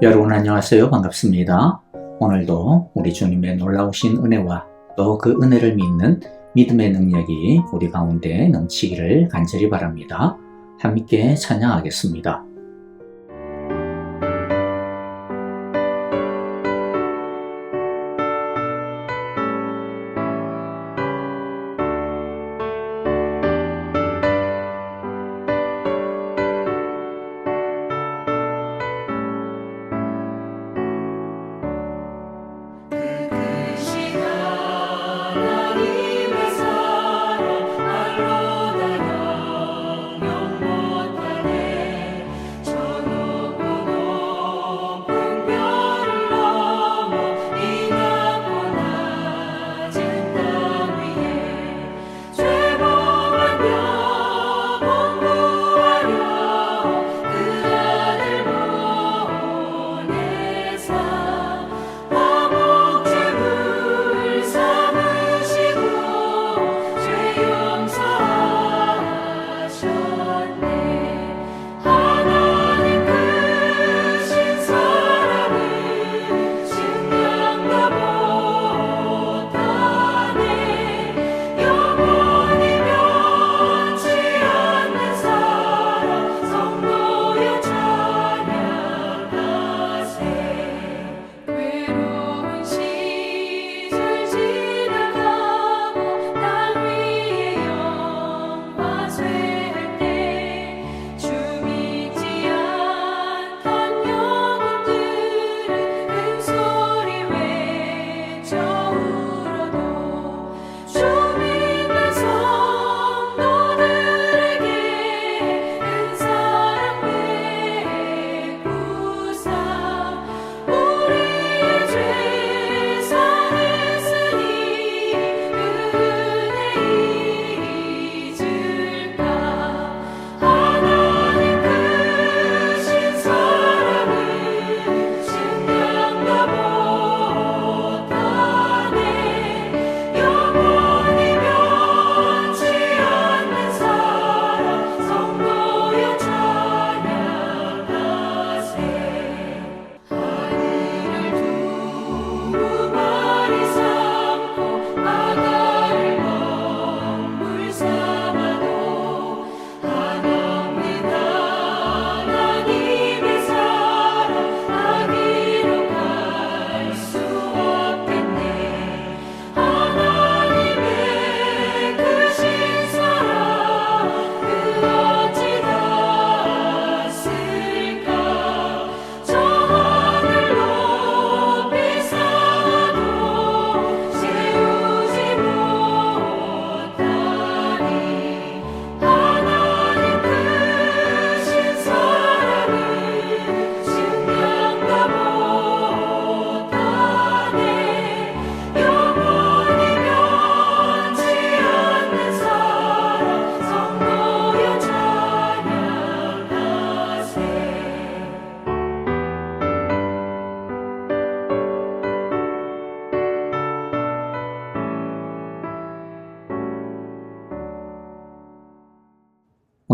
여러분 안녕하세요. 반갑습니다. 오늘도 우리 주님의 놀라우신 은혜와 또 그 은혜를 믿는 믿음의 능력이 우리 가운데 넘치기를 간절히 바랍니다. 함께 찬양하겠습니다.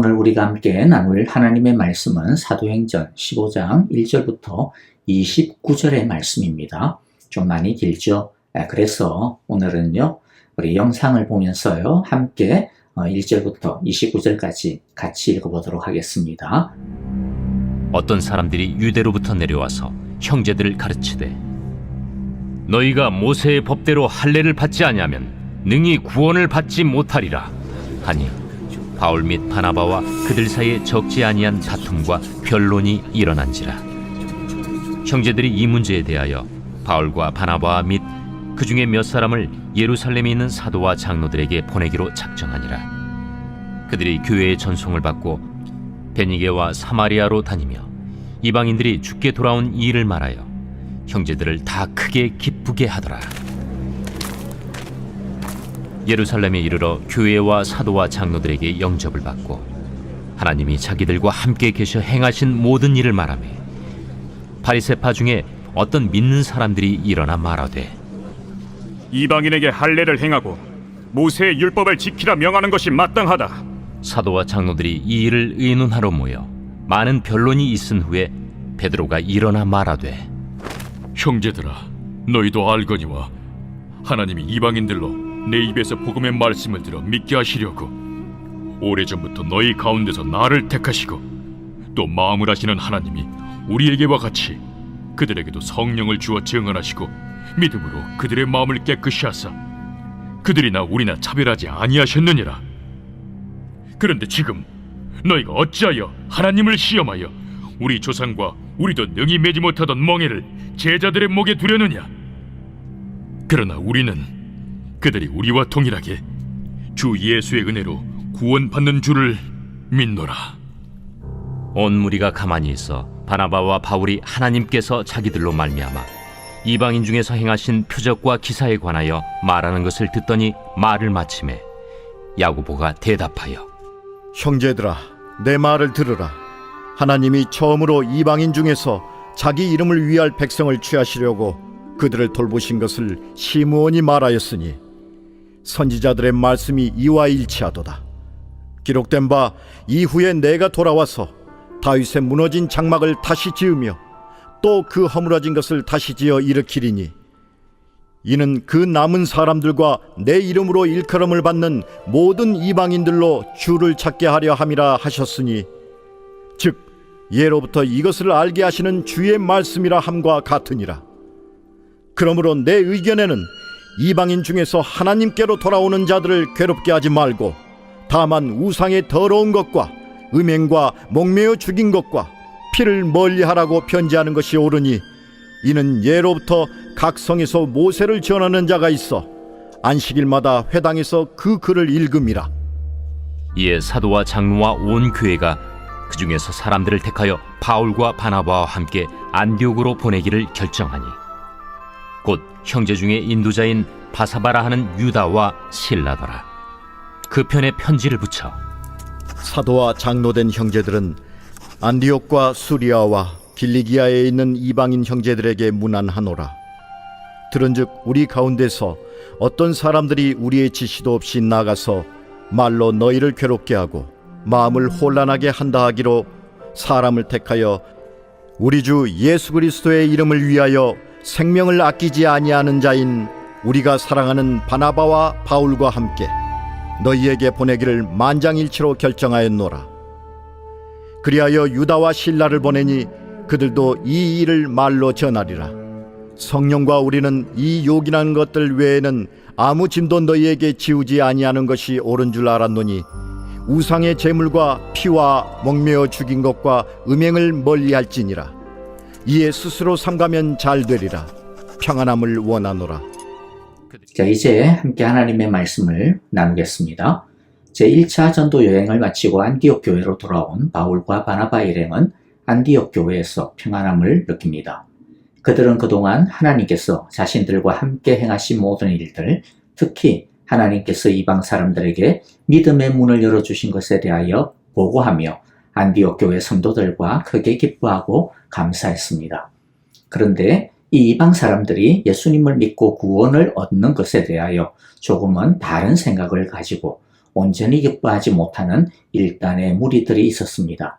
오늘 우리가 함께 나눌 하나님의 말씀은 사도행전 15장 1절부터 29절의 말씀입니다. 좀 많이 길죠? 그래서 오늘은요, 우리 영상을 보면서요, 함께 1절부터 29절까지 같이 읽어보도록 하겠습니다. 어떤 사람들이 유대로부터 내려와서 형제들을 가르치되 너희가 모세의 법대로 할례를 받지 아니하면 능히 구원을 받지 못하리라 하니 바울 및 바나바와 그들 사이에 적지 아니한 다툼과 변론이 일어난지라. 형제들이 이 문제에 대하여 바울과 바나바와 및 그 중에 몇 사람을 예루살렘에 있는 사도와 장로들에게 보내기로 작정하니라. 그들이 교회의 전송을 받고 베니게와 사마리아로 다니며 이방인들이 죽게 돌아온 이 일을 말하여 형제들을 다 크게 기쁘게 하더라. 예루살렘에 이르러 교회와 사도와 장로들에게 영접을 받고 하나님이 자기들과 함께 계셔 행하신 모든 일을 말하며 바리새파 중에 어떤 믿는 사람들이 일어나 말하되 이방인에게 할례를 행하고 모세의 율법을 지키라 명하는 것이 마땅하다. 사도와 장로들이 이 일을 의논하러 모여 많은 변론이 있은 후에 베드로가 일어나 말하되 형제들아, 너희도 알거니와 하나님이 이방인들로 내 입에서 복음의 말씀을 들어 믿게 하시려고 오래전부터 너희 가운데서 나를 택하시고 또 마음을 하시는 하나님이 우리에게와 같이 그들에게도 성령을 주어 증언하시고 믿음으로 그들의 마음을 깨끗이 하사 그들이나 우리나 차별하지 아니하셨느니라. 그런데 지금 너희가 어찌하여 하나님을 시험하여 우리 조상과 우리도 능히 매지 못하던 멍에를 제자들의 목에 두려느냐? 그러나 우리는 그들이 우리와 동일하게 주 예수의 은혜로 구원받는 줄을 믿노라. 온 무리가 가만히 있어 바나바와 바울이 하나님께서 자기들로 말미암아 이방인 중에서 행하신 표적과 기사에 관하여 말하는 것을 듣더니 말을 마치매 야고보가 대답하여 형제들아, 내 말을 들으라. 하나님이 처음으로 이방인 중에서 자기 이름을 위할 백성을 취하시려고 그들을 돌보신 것을 시므온이 말하였으니 선지자들의 말씀이 이와 일치하도다. 기록된 바 이후에 내가 돌아와서 다윗의 무너진 장막을 다시 지으며 또 그 허물어진 것을 다시 지어 일으키리니 이는 그 남은 사람들과 내 이름으로 일컬음을 받는 모든 이방인들로 주를 찾게 하려 함이라 하셨으니 즉 예로부터 이것을 알게 하시는 주의 말씀이라 함과 같으니라. 그러므로 내 의견에는 이방인 중에서 하나님께로 돌아오는 자들을 괴롭게 하지 말고 다만 우상의 더러운 것과 음행과 목매어 죽인 것과 피를 멀리하라고 편지하는 것이 옳으니 이는 예로부터 각 성에서 모세를 전하는 자가 있어 안식일마다 회당에서 그 글을 읽음이라. 이에 사도와 장로와 온 교회가 그 중에서 사람들을 택하여 바울과 바나바와 함께 안디옥으로 보내기를 결정하니 곧 형제 중에 인도자인 바사바라 하는 유다와 실라더라. 그 편에 편지를 붙여 사도와 장로된 형제들은 안디옥과 수리아와 길리기아에 있는 이방인 형제들에게 문안하노라. 들은즉 우리 가운데서 어떤 사람들이 우리의 지시도 없이 나가서 말로 너희를 괴롭게 하고 마음을 혼란하게 한다 하기로 사람을 택하여 우리 주 예수 그리스도의 이름을 위하여 생명을 아끼지 아니하는 자인 우리가 사랑하는 바나바와 바울과 함께 너희에게 보내기를 만장일치로 결정하였노라. 그리하여 유다와 실라를 보내니 그들도 이 일을 말로 전하리라. 성령과 우리는 이 요긴한 것들 외에는 아무 짐도 너희에게 지우지 아니하는 것이 옳은 줄 알았노니 우상의 제물과 피와 목매어 죽인 것과 음행을 멀리할지니라. 이에 스스로 삼가면 잘 되리라. 평안함을 원하노라. 자, 이제 함께 하나님의 말씀을 나누겠습니다. 제1차 전도 여행을 마치고 안디옥 교회로 돌아온 바울과 바나바 일행은 안디옥 교회에서 평안함을 느낍니다. 그들은 그동안 하나님께서 자신들과 함께 행하신 모든 일들, 특히 하나님께서 이방 사람들에게 믿음의 문을 열어주신 것에 대하여 보고하며 안디옥 교회 성도들과 크게 기뻐하고 감사했습니다. 그런데 이 이방 사람들이 예수님을 믿고 구원을 얻는 것에 대하여 조금은 다른 생각을 가지고 온전히 기뻐하지 못하는 일단의 무리들이 있었습니다.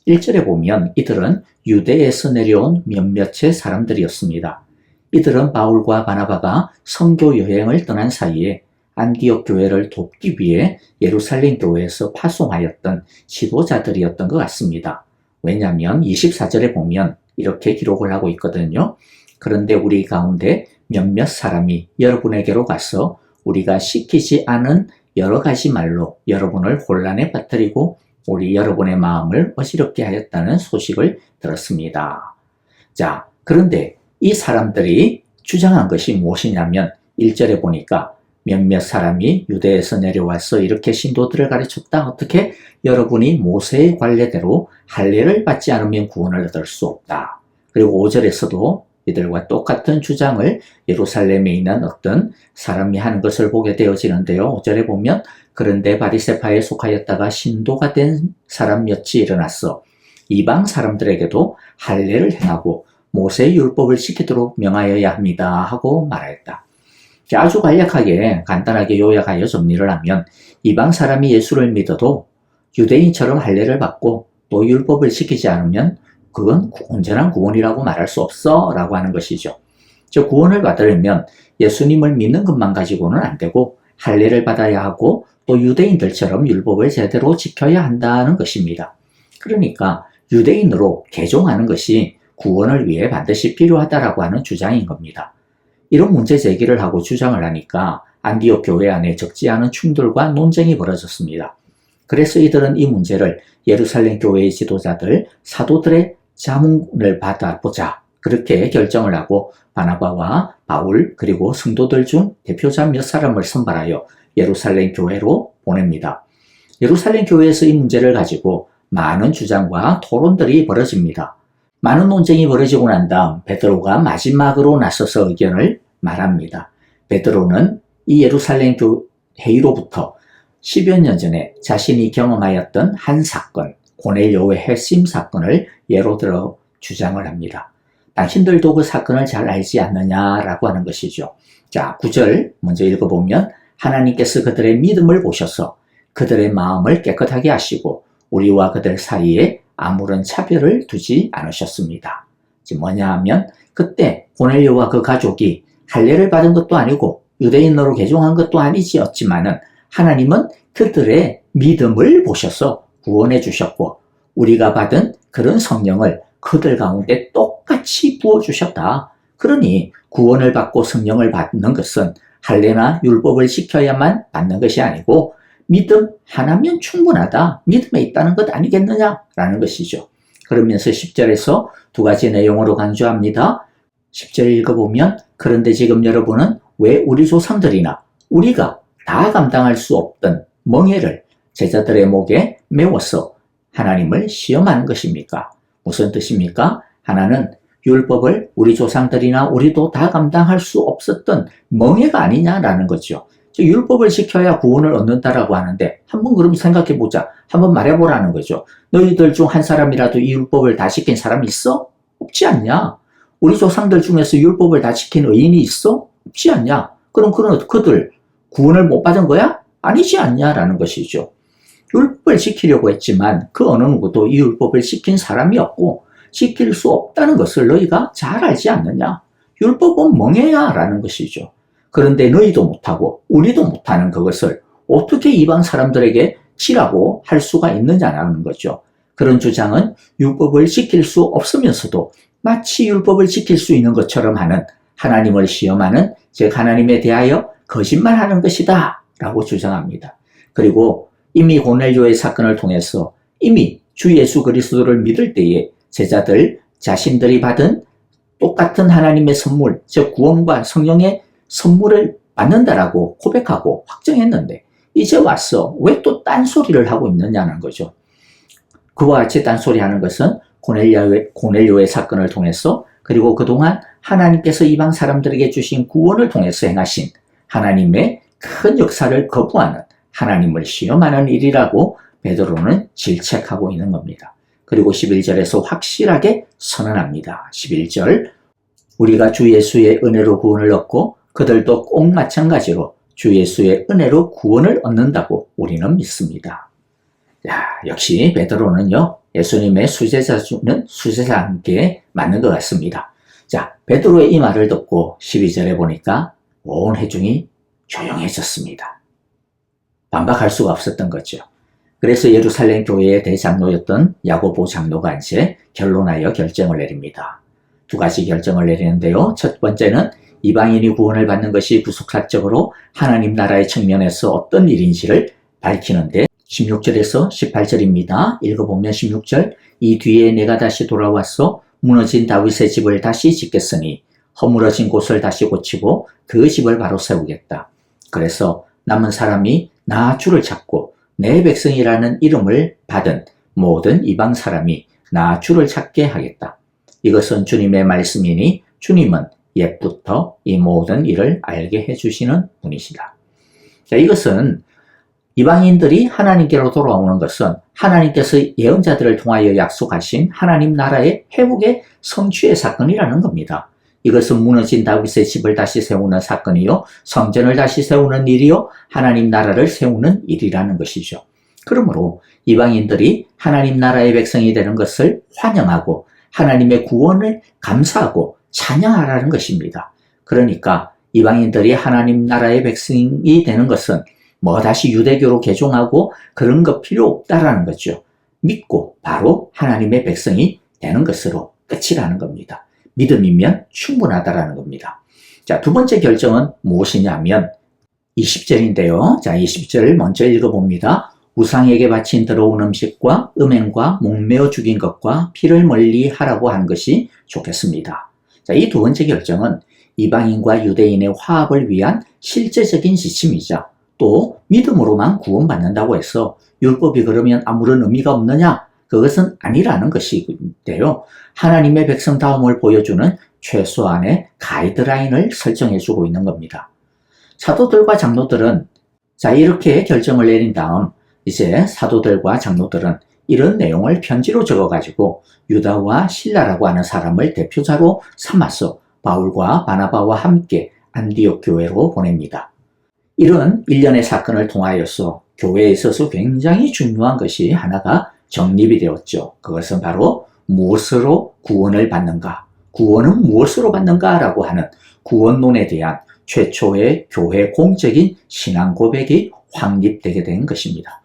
1절에 보면 이들은 유대에서 내려온 몇몇의 사람들이었습니다. 이들은 바울과 바나바가 선교 여행을 떠난 사이에 안디옥 교회를 돕기 위해 예루살렘 교회에서 파송하였던 지도자들이었던 것 같습니다. 왜냐하면 24절에 보면 이렇게 기록을 하고 있거든요. 그런데 우리 가운데 몇몇 사람이 여러분에게로 가서 우리가 시키지 않은 여러 가지 말로 여러분을 혼란에 빠뜨리고 우리 여러분의 마음을 어지럽게 하였다는 소식을 들었습니다. 자, 그런데 이 사람들이 주장한 것이 무엇이냐면 1절에 보니까 몇몇 사람이 유대에서 내려와서 이렇게 신도들을 가르쳤다. 어떻게? 여러분이 모세의 관례대로 할례를 받지 않으면 구원을 얻을 수 없다. 그리고 5절에서도 이들과 똑같은 주장을 예루살렘에 있는 어떤 사람이 하는 것을 보게 되어지는데요. 5절에 보면 그런데 바리새파에 속하였다가 신도가 된 사람 몇이 일어났어 이방 사람들에게도 할례를 행하고 모세의 율법을 지키도록 명하여야 합니다 하고 말하였다. 아주 간략하게 간단하게 요약하여 정리를 하면 이방 사람이 예수를 믿어도 유대인처럼 할례를 받고 또 율법을 지키지 않으면 그건 온전한 구원이라고 말할 수 없어 라고 하는 것이죠. 저 구원을 받으려면 예수님을 믿는 것만 가지고는 안 되고 할례를 받아야 하고 또 유대인들처럼 율법을 제대로 지켜야 한다는 것입니다. 그러니까 유대인으로 개종하는 것이 구원을 위해 반드시 필요하다라고 하는 주장인 겁니다. 이런 문제 제기를 하고 주장을 하니까 안디옥 교회 안에 적지 않은 충돌과 논쟁이 벌어졌습니다. 그래서 이들은 이 문제를 예루살렘 교회의 지도자들, 사도들의 자문을 받아보자 그렇게 결정을 하고 바나바와 바울 그리고 성도들 중 대표자 몇 사람을 선발하여 예루살렘 교회로 보냅니다. 예루살렘 교회에서 이 문제를 가지고 많은 주장과 토론들이 벌어집니다. 많은 논쟁이 벌어지고 난 다음 베드로가 마지막으로 나서서 의견을 말합니다. 베드로는 이 예루살렘 회의로부터 10여 년 전에 자신이 경험하였던 한 사건, 고넬료의 해심 사건을 예로 들어 주장을 합니다. 당신들도 그 사건을 잘 알지 않느냐라고 하는 것이죠. 자, 9절 먼저 읽어보면 하나님께서 그들의 믿음을 보셔서 그들의 마음을 깨끗하게 하시고 우리와 그들 사이에 아무런 차별을 두지 않으셨습니다. 지금 뭐냐 하면 그때 고넬료와 그 가족이 할례를 받은 것도 아니고 유대인으로 개종한 것도 아니지였지만은 하나님은 그들의 믿음을 보셔서 구원해 주셨고 우리가 받은 그런 성령을 그들 가운데 똑같이 부어주셨다. 그러니 구원을 받고 성령을 받는 것은 할례나 율법을 지켜야만 받는 것이 아니고 믿음 하나면 충분하다. 믿음에 있다는 것 아니겠느냐라는 것이죠. 그러면서 10절에서 두 가지 내용으로 강조합니다. 10절 읽어보면 그런데 지금 여러분은 왜 우리 조상들이나 우리가 다 감당할 수 없던 멍에를 제자들의 목에 메워서 하나님을 시험하는 것입니까? 무슨 뜻입니까? 하나는 율법을 우리 조상들이나 우리도 다 감당할 수 없었던 멍에가 아니냐라는 거죠. 율법을 지켜야 구원을 얻는다라고 하는데 한번 그럼 생각해보자. 한번 말해보라는 거죠. 너희들 중 한 사람이라도 이 율법을 다 지킨 사람이 있어? 없지 않냐? 우리 조상들 중에서 율법을 다 지킨 의인이 있어? 없지 않냐? 그럼 그들 구원을 못 받은 거야? 아니지 않냐라는 것이죠. 율법을 지키려고 했지만 그 어느 누구도 이 율법을 지킨 사람이 없고 지킬 수 없다는 것을 너희가 잘 알지 않느냐? 율법은 멍해야 라는 것이죠. 그런데 너희도 못하고 우리도 못하는 그것을 어떻게 이방 사람들에게 지라고 할 수가 있느냐라는 거죠. 그런 주장은 율법을 지킬 수 없으면서도 마치 율법을 지킬 수 있는 것처럼 하는 하나님을 시험하는 즉 하나님에 대하여 거짓말하는 것이다 라고 주장합니다. 그리고 이미 고넬료의 사건을 통해서 이미 주 예수 그리스도를 믿을 때에 제자들 자신들이 받은 똑같은 하나님의 선물 즉 구원과 성령의 선물을 받는다라고 고백하고 확정했는데 이제 와서 왜 또 딴소리를 하고 있느냐는 거죠. 그와 같이 딴소리하는 것은 고넬료의 사건을 통해서 그리고 그동안 하나님께서 이방 사람들에게 주신 구원을 통해서 행하신 하나님의 큰 역사를 거부하는 하나님을 시험하는 일이라고 베드로는 질책하고 있는 겁니다. 그리고 11절에서 확실하게 선언합니다. 11절 우리가 주 예수의 은혜로 구원을 얻고 그들도 꼭 마찬가지로 주 예수의 은혜로 구원을 얻는다고 우리는 믿습니다. 야, 역시 베드로는요 예수님의 수제자는 수제자께 맞는 것 같습니다. 자, 베드로의 이 말을 듣고 12절에 보니까 온 회중이 조용해졌습니다. 반박할 수가 없었던 거죠. 그래서 예루살렘 교회의 대장로였던 야고보 장로가 이제 결론하여 결정을 내립니다. 두 가지 결정을 내리는데요. 첫 번째는 이방인이 구원을 받는 것이 구속사적으로 하나님 나라의 측면에서 어떤 일인지를 밝히는데 16절에서 18절입니다. 읽어보면 16절 이 뒤에 내가 다시 돌아와서 무너진 다윗의 집을 다시 짓겠으니 허물어진 곳을 다시 고치고 그 집을 바로 세우겠다. 그래서 남은 사람이 나 주를 찾고 내 백성이라는 이름을 받은 모든 이방 사람이 나 주를 찾게 하겠다. 이것은 주님의 말씀이니 주님은 옛부터 이 모든 일을 알게 해주시는 분이시다. 자, 이것은 이방인들이 하나님께로 돌아오는 것은 하나님께서 예언자들을 통하여 약속하신 하나님 나라의 회복의 성취의 사건이라는 겁니다. 이것은 무너진 다윗의 집을 다시 세우는 사건이요, 성전을 다시 세우는 일이요, 하나님 나라를 세우는 일이라는 것이죠. 그러므로 이방인들이 하나님 나라의 백성이 되는 것을 환영하고 하나님의 구원을 감사하고 찬양하라는 것입니다. 그러니까 이방인들이 하나님 나라의 백성이 되는 것은 뭐 다시 유대교로 개종하고 그런 거 필요 없다라는 거죠. 믿고 바로 하나님의 백성이 되는 것으로 끝이라는 겁니다. 믿음이면 충분하다라는 겁니다. 자, 두 번째 결정은 무엇이냐면 20절인데요. 자, 20절을 먼저 읽어봅니다. 우상에게 바친 더러운 음식과 음행과 목매어 죽인 것과 피를 멀리 하라고 하는 것이 좋겠습니다. 자, 이 두 번째 결정은 이방인과 유대인의 화합을 위한 실제적인 지침이자 또 믿음으로만 구원받는다고 해서 율법이 그러면 아무런 의미가 없느냐? 그것은 아니라는 것인데요. 하나님의 백성다움을 보여주는 최소한의 가이드라인을 설정해주고 있는 겁니다. 사도들과 장로들은 자, 이렇게 결정을 내린 다음 이제 사도들과 장로들은 이런 내용을 편지로 적어가지고 유다와 실라라고 하는 사람을 대표자로 삼아서 바울과 바나바와 함께 안디옥 교회로 보냅니다. 이런 일련의 사건을 통하여서 교회에 있어서 굉장히 중요한 것이 하나가 정립이 되었죠. 그것은 바로 무엇으로 구원을 받는가, 구원은 무엇으로 받는가 라고 하는 구원론에 대한 최초의 교회 공적인 신앙 고백이 확립되게 된 것입니다.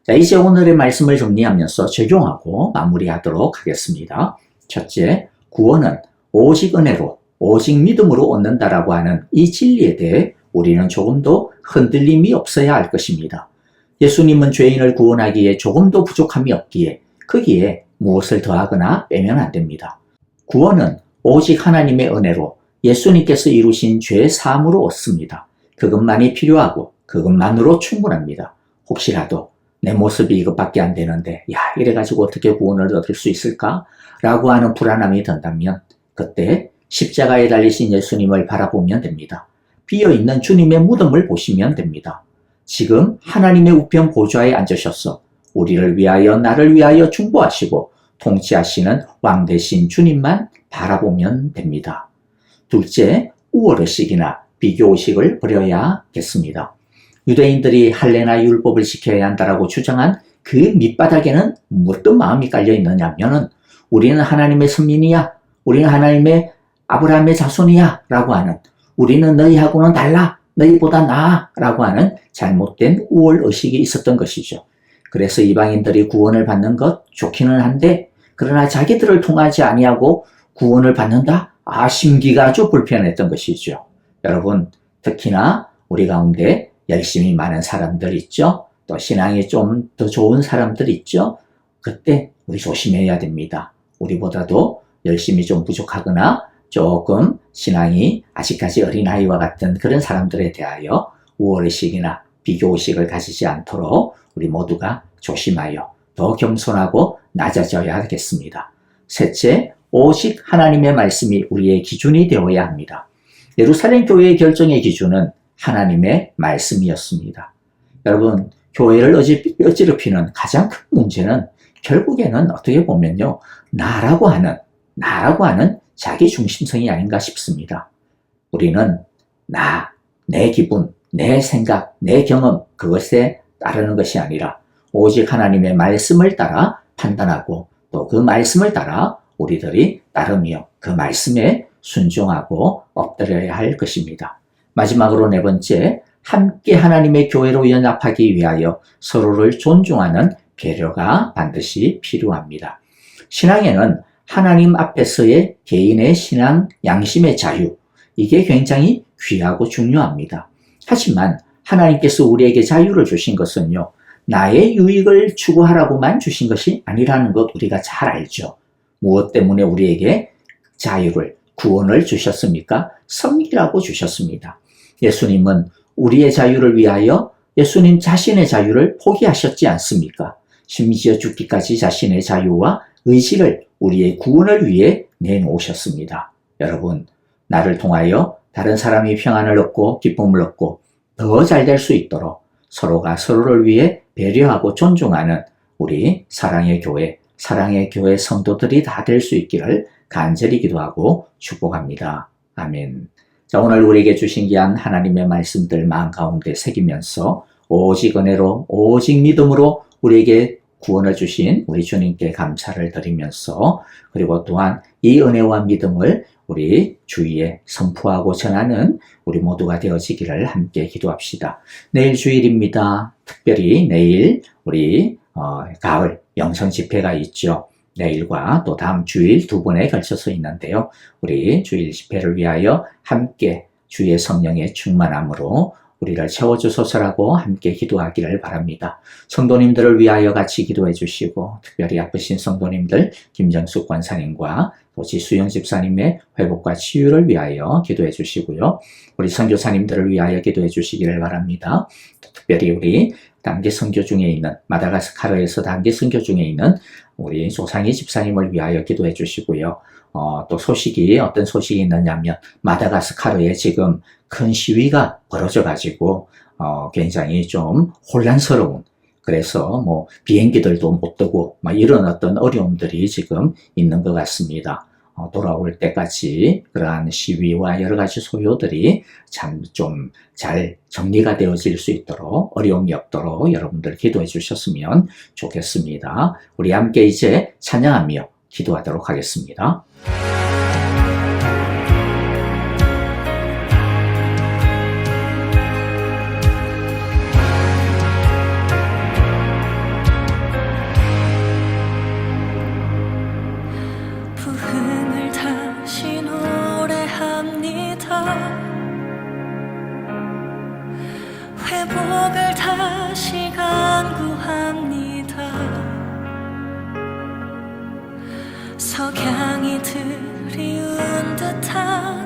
자, 이제 오늘의 말씀을 정리하면서 적용하고 마무리하도록 하겠습니다. 첫째, 구원은 오직 은혜로, 오직 믿음으로 얻는다라고 하는 이 진리에 대해 우리는 조금도 흔들림이 없어야 할 것입니다. 예수님은 죄인을 구원하기에 조금도 부족함이 없기에 거기에 무엇을 더하거나 빼면 안 됩니다. 구원은 오직 하나님의 은혜로 예수님께서 이루신 죄 사함으로 얻습니다. 그것만이 필요하고 그것만으로 충분합니다. 혹시라도 내 모습이 이것밖에 안 되는데 야, 이래가지고 어떻게 구원을 얻을 수 있을까? 라고 하는 불안함이 든다면 그때 십자가에 달리신 예수님을 바라보면 됩니다. 비어있는 주님의 무덤을 보시면 됩니다. 지금 하나님의 우편 보좌에 앉으셔서 우리를 위하여 나를 위하여 중보하시고 통치하시는 왕 대신 주님만 바라보면 됩니다. 둘째, 우월의식이나 비교의식을 버려야겠습니다. 유대인들이 할례나 율법을 지켜야 한다라고 주장한 그 밑바닥에는 어떤 마음이 깔려 있느냐면은 우리는 하나님의 선민이야, 우리는 하나님의 아브라함의 자손이야 라고 하는, 우리는 너희하고는 달라, 너희보다 나아 라고 하는 잘못된 우월의식이 있었던 것이죠. 그래서 이방인들이 구원을 받는 것 좋기는 한데 그러나 자기들을 통하지 아니하고 구원을 받는다? 심기가 아주 불편했던 것이죠. 여러분, 특히나 우리 가운데 열심히 많은 사람들 있죠? 또 신앙이 좀 더 좋은 사람들 있죠? 그때 우리 조심해야 됩니다. 우리보다도 열심히 좀 부족하거나 조금 신앙이 아직까지 어린아이와 같은 그런 사람들에 대하여 우월의식이나 비교의식을 가지지 않도록 우리 모두가 조심하여 더 겸손하고 낮아져야 하겠습니다. 셋째, 오직 하나님의 말씀이 우리의 기준이 되어야 합니다. 예루살렘 교회의 결정의 기준은 하나님의 말씀이었습니다. 여러분, 교회를 어지럽히는 가장 큰 문제는 결국에는 어떻게 보면요, 나라고 하는 자기 중심성이 아닌가 싶습니다. 우리는 내 기분, 내 생각, 내 경험, 그것에 따르는 것이 아니라 오직 하나님의 말씀을 따라 판단하고 또 그 말씀을 따라 우리들이 따르며 그 말씀에 순종하고 엎드려야 할 것입니다. 마지막으로 네 번째, 함께 하나님의 교회로 연합하기 위하여 서로를 존중하는 배려가 반드시 필요합니다. 신앙에는 하나님 앞에서의 개인의 신앙 양심의 자유, 이게 굉장히 귀하고 중요합니다. 하지만 하나님께서 우리에게 자유를 주신 것은요, 나의 유익을 추구하라고만 주신 것이 아니라는 것 우리가 잘 알죠. 무엇 때문에 우리에게 자유를, 구원을 주셨습니까? 섬기라고 주셨습니다. 예수님은 우리의 자유를 위하여 예수님 자신의 자유를 포기하셨지 않습니까? 심지어 죽기까지 자신의 자유와 의지를 우리의 구원을 위해 내놓으셨습니다. 여러분, 나를 통하여 다른 사람이 평안을 얻고 기쁨을 얻고 더 잘 될 수 있도록 서로가 서로를 위해 배려하고 존중하는 우리 사랑의 교회 성도들이 다 될 수 있기를 간절히 기도하고 축복합니다. 아멘. 자, 오늘 우리에게 주신 귀한 하나님의 말씀들 마음 가운데 새기면서 오직 은혜로, 오직 믿음으로 우리에게 구원을 주신 우리 주님께 감사를 드리면서 그리고 또한 이 은혜와 믿음을 우리 주위에 선포하고 전하는 우리 모두가 되어지기를 함께 기도합시다. 내일 주일입니다. 특별히 내일 우리 가을 영성 집회가 있죠. 내일과 또 다음 주일 두 번에 걸쳐서 있는데요. 우리 주일 집회를 위하여 함께 주의 성령의 충만함으로 우리를 채워주소서라고 함께 기도하기를 바랍니다. 성도님들을 위하여 같이 기도해 주시고 특별히 아프신 성도님들 김정숙 권사님과 또 지수영 집사님의 회복과 치유를 위하여 기도해 주시고요. 우리 선교사님들을 위하여 기도해 주시기를 바랍니다. 특별히 우리 단기 선교 중에 있는 마다가스카르에서 단기 선교 중에 있는 우리 조상희 집사님을 위하여 기도해 주시고요. 또 어떤 소식이 있느냐면 마다가스카르에 지금 큰 시위가 벌어져 가지고 굉장히 좀 혼란스러운, 그래서 비행기들도 못 뜨고 이런 어떤 어려움들이 지금 있는 것 같습니다. 돌아올 때까지 그러한 시위와 여러 가지 소요들이 참 좀 잘 정리가 되어질 수 있도록, 어려움이 없도록 여러분들 기도해 주셨으면 좋겠습니다. 우리 함께 이제 찬양하며 기도하도록 하겠습니다. 부흥을 다시 노래합니다. 회복을 다시 간구합니다. 석양이 드리운 듯한